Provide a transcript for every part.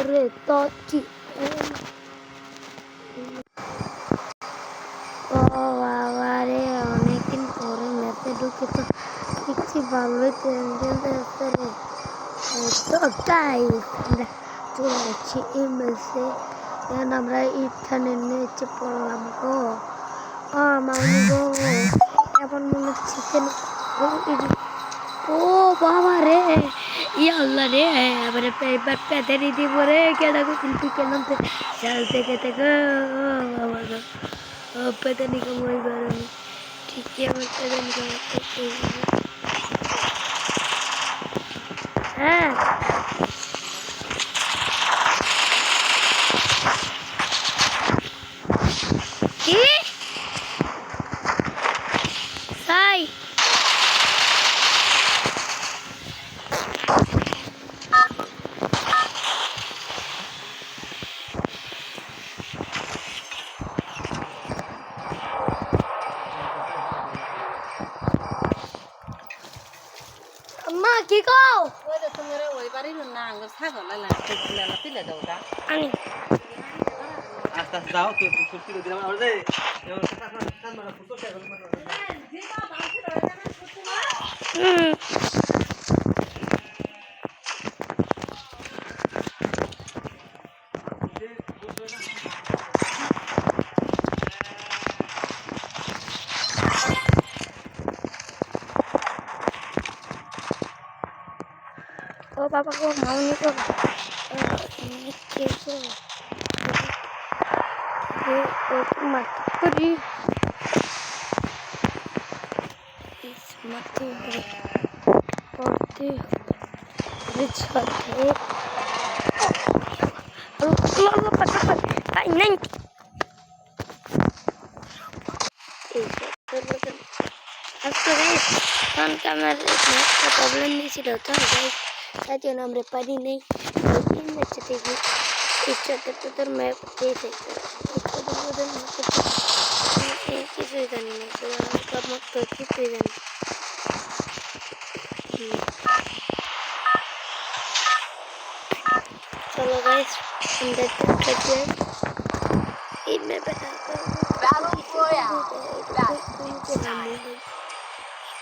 রে তো কি ও বাবা রে অনেকদিন পরে ম্যাচে ঢুকে তো দেখছি ভালোই টেনশন আসছে রে। তো গাইস আমরা চলে যাচ্ছি এই ম্যাচে। এখন আমরা ইথানের নিচে পড়লাম গো। মাউনি গো এখন মনে হচ্ছে ও বাবা রে আল্লাহ রে এবারে এবার পেঁচারি দিব রে কেডাকে কিন্তু কেন চালতে খেতে গো বাবা গো পেঁচানি কামাই বার আমি ঠিকই আমার পেঁচানি কামাই হ্যাঁ কি তাই আম্মা কি কও ওই যে তোমার ওই বাড়ির না আঙ্গুর ছাগল না তুলে দাও দা আমি আস্তে আস্তে যাও তুই ফুটকি দিলাম আর যে ও বাবা গো মাউনি গো কে গো মাটি mati bercerita lu patah neng আজকে গাইস ফোন ক্যামেরার একটা প্রবলেম নিয়েছিল তো গাইস তাই জন্য আমরা পারি নেই তিন ম্যাচে থেকে ইচ্ছাতে তোদের ম্যাপ দিয়েছে কিছুই জানি না তো কিছুই জানি চলো গাইস আমরা দেখতে এই ম্যাপে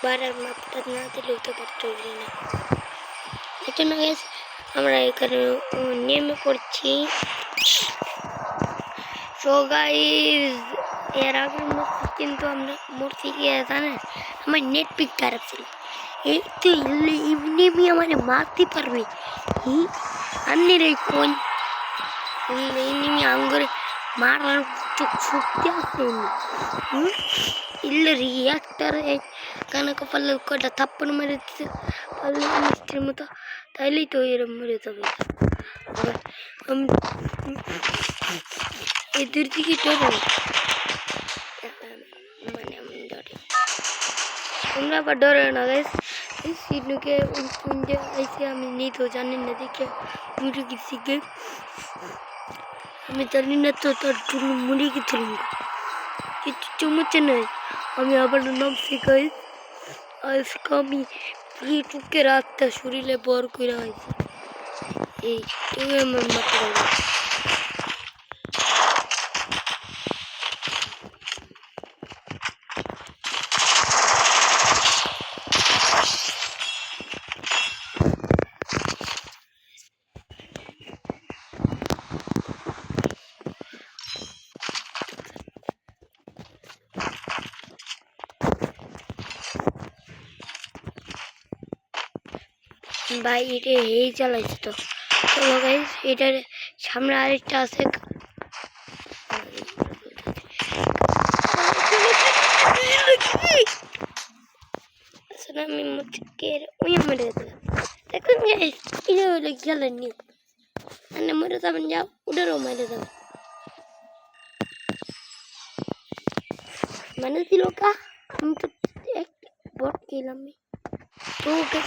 বারার ম্যাপটা না দিলেও তো পারতো না এটা না গাইস আমরা এখানে নেমে পড়ছি সো গাইস এর আগের মধ্যে কিন্তু আমরা মরছি গিয়ে জানেন আমার নেট পিক খারাপ ছিল এই তো এমনি আমার মারতে পারবে আন্নের এই কোন এমনি আঙ্গুরে মারার তো শক্তি আছে ಇಲ್ಲ ರಿಯಾಕ್ಟರ್ ಕನಕ ಪಲ್ಲ ಕೊಟ್ಟ ತಪ್ಪನ್ನು ಮರೆತು ಪಲ್ಲ ಮಿಸ್ತ್ರಿ ಮತ ತೈಲಿ ತೋಯಿರ ಮರೆತವೆ এদের দিকে ডরে মানে ডরে তোমরা আবার ডরে না গাইস সিনুকে কুঞ্জে আইসে আমি নেই তো জানি না দেখে মুড়ি গেছি গে আমি জানি না তো তোর মুড়ি গেছিলাম কিছু চুমুচে নাই আমি আবার নাম শিখাই আজকে আমি ইউটিউবকে রাখতে শরীরে বর করে হয়েছে এই তুমি আমার মাথা ভাই এটা এই চালাইছে তো চলো গাইস এটার সামনে আরেকটা আছে আসলে আমি মুখে ওই মেরে দিলাম দেখুন গাইস এটা হলো খেলার নিয়ম মানে মরে যাবেন যাও ওটারও মেরে যাবেন মানে দিল কা আমি তো এক বট খেলাম তো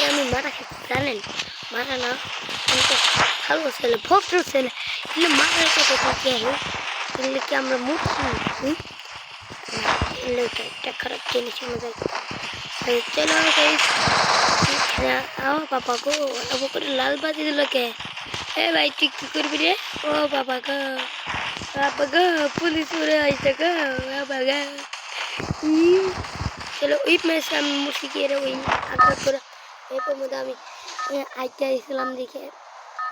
আমি মারা খেতে জানেন মারা না আমি তো ভালো ছেলে ভদ্র ছেলে এগুলো মারার কথা থেকে এগুলো কি আমরা মুখি এগুলো একটা খারাপ জিনিস মজা চলো গাইস आओ पापा को अब को लाल बाती दिल के এ ভাই তুই কি করবি রে? ও বাবা গো পুলিশ উড়ে আইছে গো বাবা গো। চলো ওই মেসে আমি মুসি গিয়ে ওই আঘাত করে এরপর মধ্যে আমি আইতে আসলাম দেখে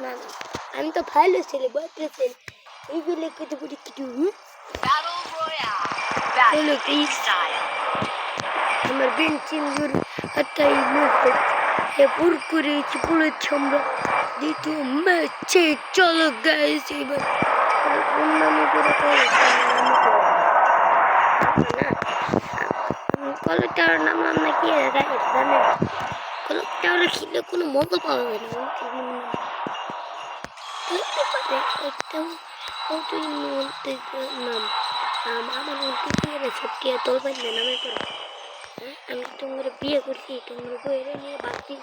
না না আমি তো ফাইল ছেলে বয়ফ্রেন্ড এইগুলো কিছু বলি কিছু আমার বেন চিঙ্গুর আত্মাই মুখ পুর করেছি বলেছি আমরা দ্বিতীয় ম্যাচে চলো গাইস এবার নামে করে কলেক্টার নামলাম নাকি জানে কলেক্টার খেলে কোনো মজা পাওয়া যায় না একদম নাম আমার সত্যি তোর পাইলে নামে পড়ে আমি তোমার বিয়ে করছি তোমার বইয়ের নিয়ে ভাবছি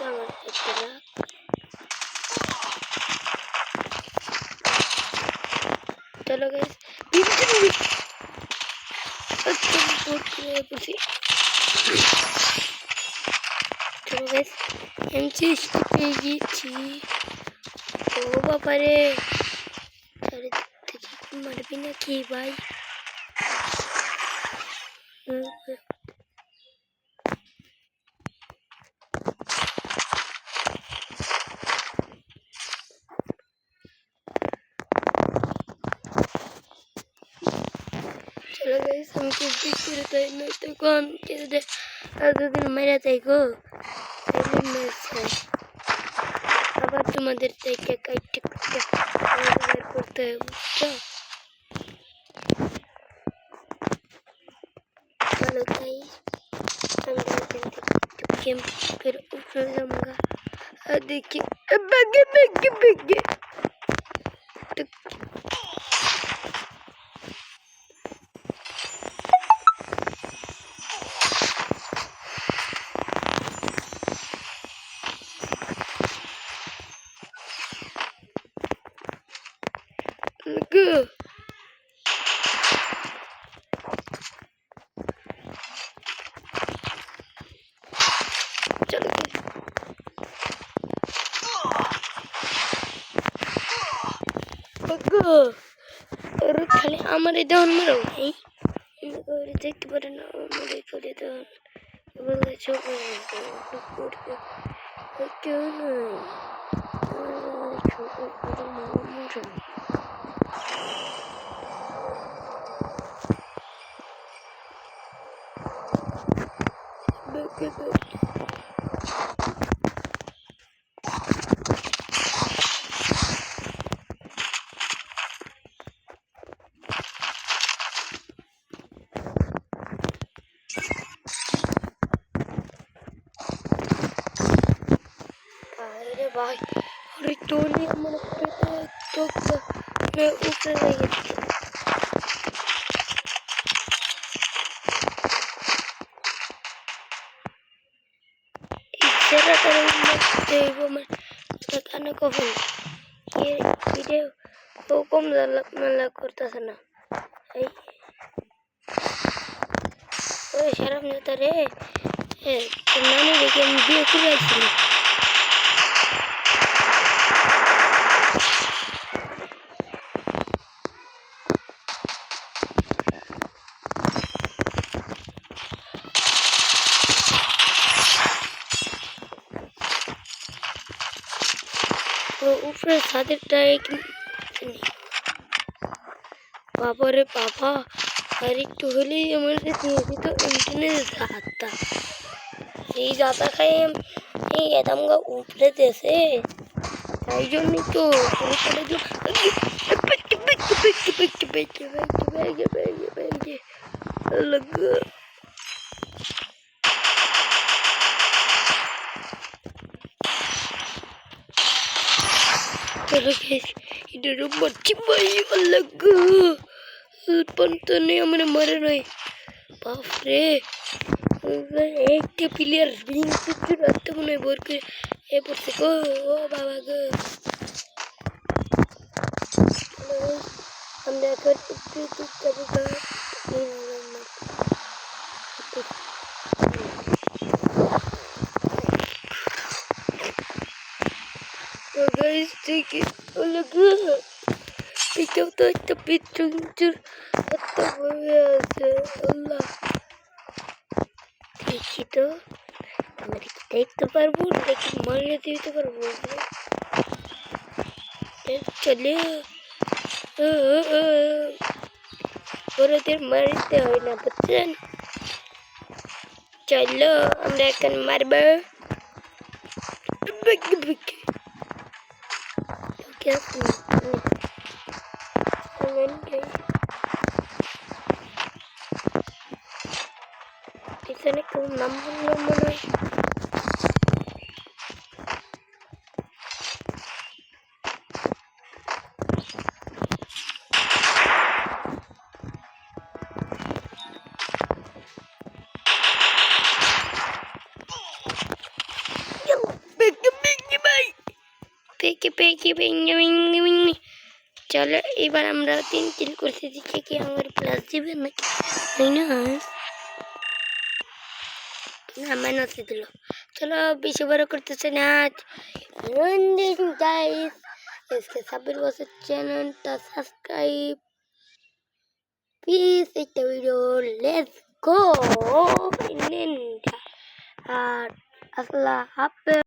আমার একটা চলো গাইস চলো গাইস এমসি পেয়ে গিয়েছি ও বাবারে চারিদিক থেকে মারবি নাকি ভাই চলো গাইস আমি কিছু করে তাই না তখন এতদিন মেরে তাই গো আবার তোমাদের থেকে কাইটে করতে হবে বুঝছো ভালো তাই আমি गेम फिर ऊपर जाऊंगा देखिए बेगे बेगे बेगे go चलो गो और खाली हमारे दहन में रहो नहीं और देखते पर ना हमारे खाली दहन बोले छोड़ क्यों नहीं छोड़ मुझे अरे भाई अरे टोनी हमारे पिता तो मैं ऊपर गई इधर करेंगे वो मैं बताने को हूँ ये वीडियो तो कम मतलब करता था ना ओए शर्म नहीं आता रे नानी देखिए हम भी खुले हैं ऊपर सादे टाइक बाबा रे बाबा अरे टोली हमारे तो इंटरनेट आता ये ज़्यादा खाए हम नहीं कहता हमका ऊपर जैसे आई जो नहीं तो ऊपर जो अलग चलो गाइस इधर मच्छी भाई अलग पंतने हमने मरे नहीं बाप रे एक के प्लेयर बिंग कुछ रहते मुने बोर के ए पर से को ओ बाबा गो हम देखो तू कभी का গাইস দেখি পিকেও তো একটা পিচ্চুর একটা বয়ে আছে আল্লাহ দেখি তো আমরা কি দেখতে পারবো দেখি মারলে দিতে পারবো চলে ওদের মারতে হয় না বুঝছেন চলো আমরা এখন মারবো পিছনে কেউ নাম বললো মনে হয় চলো এবার আমরা 3 কিল করতে দিচ্ছি কি আমার প্লাস দিবে নাকি তাই না মাইনাস দিল চলো বেশি বড় করতেছে না রন্ডিং গাইস इसके सभी বছর চ্যানেলটা সাবস্ক্রাইব প্লিজ একটা ভিডিও লেটস গো আর আল্লাহ হাফেজ